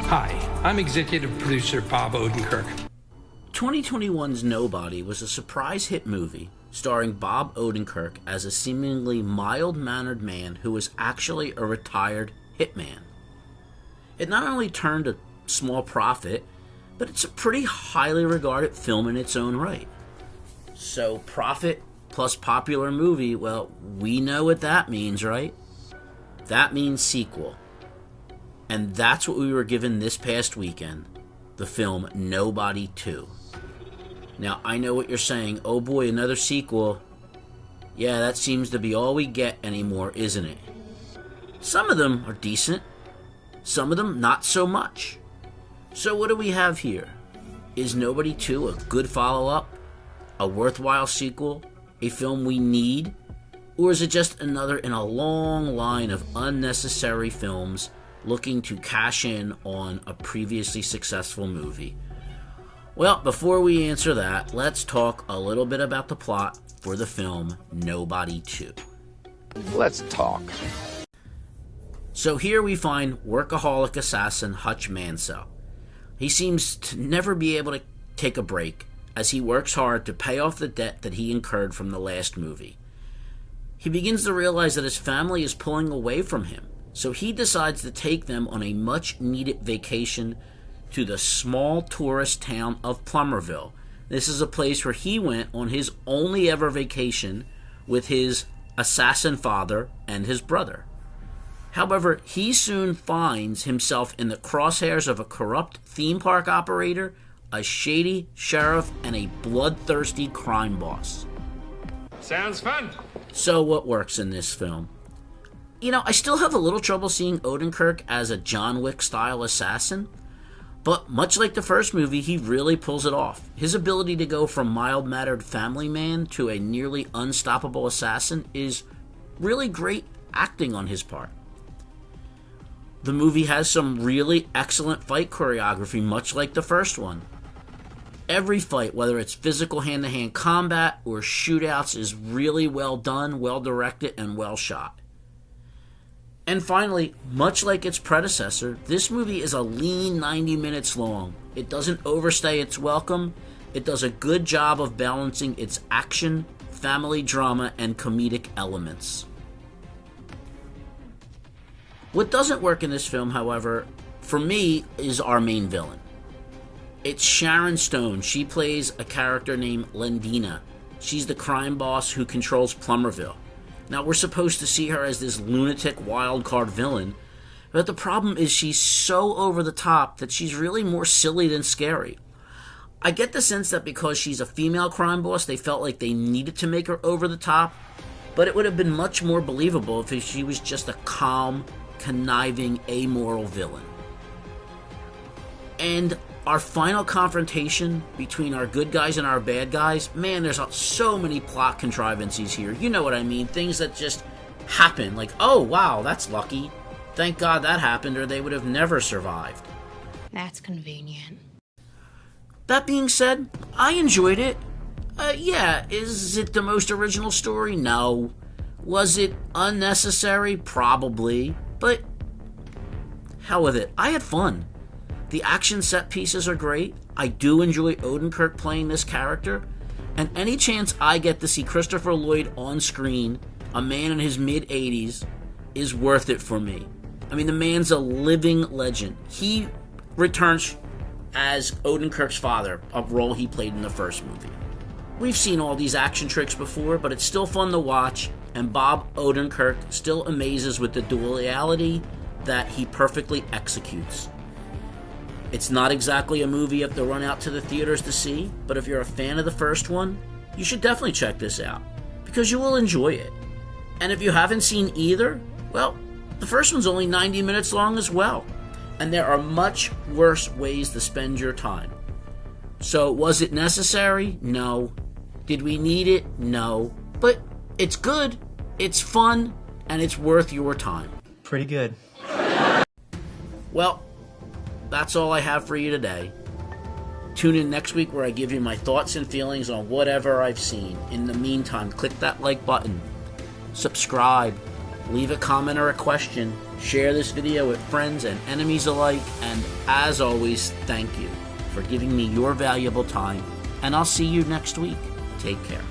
Hi, I'm executive producer Bob Odenkirk. 2021's Nobody was a surprise hit movie starring Bob Odenkirk as a seemingly mild-mannered man who was actually a retired hitman. It not only turned a small profit, but it's a pretty highly regarded film in its own right. So profit plus popular movie, well, we know what that means, right? That means sequel. And that's what we were given this past weekend, the film Nobody 2. Now, I know what you're saying. Oh boy, another sequel. Yeah, that seems to be all we get anymore, isn't it? Some of them are decent. Some of them not so much. So what do we have here? Is Nobody 2 a good follow-up? A worthwhile sequel? A film we need? Or is it just another in a long line of unnecessary films looking to cash in on a previously successful movie? Well, before we answer that, let's talk a little bit about the plot for the film Nobody 2. Let's talk. So here we find workaholic assassin Hutch Mansell. He seems to never be able to take a break as he works hard to pay off the debt that he incurred from the last movie. He begins to realize that his family is pulling away from him, so he decides to take them on a much-needed vacation to the small tourist town of Plummerville. This is a place where he went on his only ever vacation with his assassin father and his brother. However, he soon finds himself in the crosshairs of a corrupt theme park operator, a shady sheriff, and a bloodthirsty crime boss. Sounds fun. So what works in this film? You know, I still have a little trouble seeing Odenkirk as a John Wick-style assassin, but much like the first movie, he really pulls it off. His ability to go from mild-mannered family man to a nearly unstoppable assassin is really great acting on his part. The movie has some really excellent fight choreography, much like the first one. Every fight, whether it's physical hand-to-hand combat or shootouts, is really well done, well directed, and well shot. And finally, much like its predecessor, this movie is a lean 90 minutes long. It doesn't overstay its welcome. It does a good job of balancing its action, family drama, and comedic elements. What doesn't work in this film, however, for me, is our main villain. It's Sharon Stone. She plays a character named Lendina. She's the crime boss who controls Plummerville. Now, we're supposed to see her as this lunatic wild-card villain, but the problem is she's so over the top that she's really more silly than scary. I get the sense that because she's a female crime boss, they felt like they needed to make her over the top, but it would have been much more believable if she was just a calm, conniving, amoral villain. And our final confrontation between our good guys and our bad guys, man, there's so many plot contrivances here. You know what I mean? Things that just happen. Like, oh, wow, that's lucky. Thank God that happened, or they would have never survived. That's convenient. That being said, I enjoyed it. Yeah, is it the most original story? No. Was it unnecessary? Probably. But hell with it. I had fun. The action set pieces are great. I do enjoy Odenkirk playing this character. And any chance I get to see Christopher Lloyd on screen, a man in his mid-80s, is worth it for me. I mean, the man's a living legend. He returns as Odenkirk's father, a role he played in the first movie. We've seen all these action tricks before, but it's still fun to watch, and Bob Odenkirk still amazes with the duality that he perfectly executes. It's not exactly a movie you have to run out to the theaters to see, but if you're a fan of the first one, you should definitely check this out, because you will enjoy it. And if you haven't seen either, well, the first one's only 90 minutes long as well, and there are much worse ways to spend your time. So, was it necessary? No. Did we need it? No. But it's good, it's fun, and it's worth your time. Pretty good. Well, that's all I have for you today. Tune in next week where I give you my thoughts and feelings on whatever I've seen. In the meantime, click that like button, subscribe, leave a comment or a question, Share this video with friends and enemies alike, and as always, thank you for giving me your valuable time, and I'll see you next week. Take care.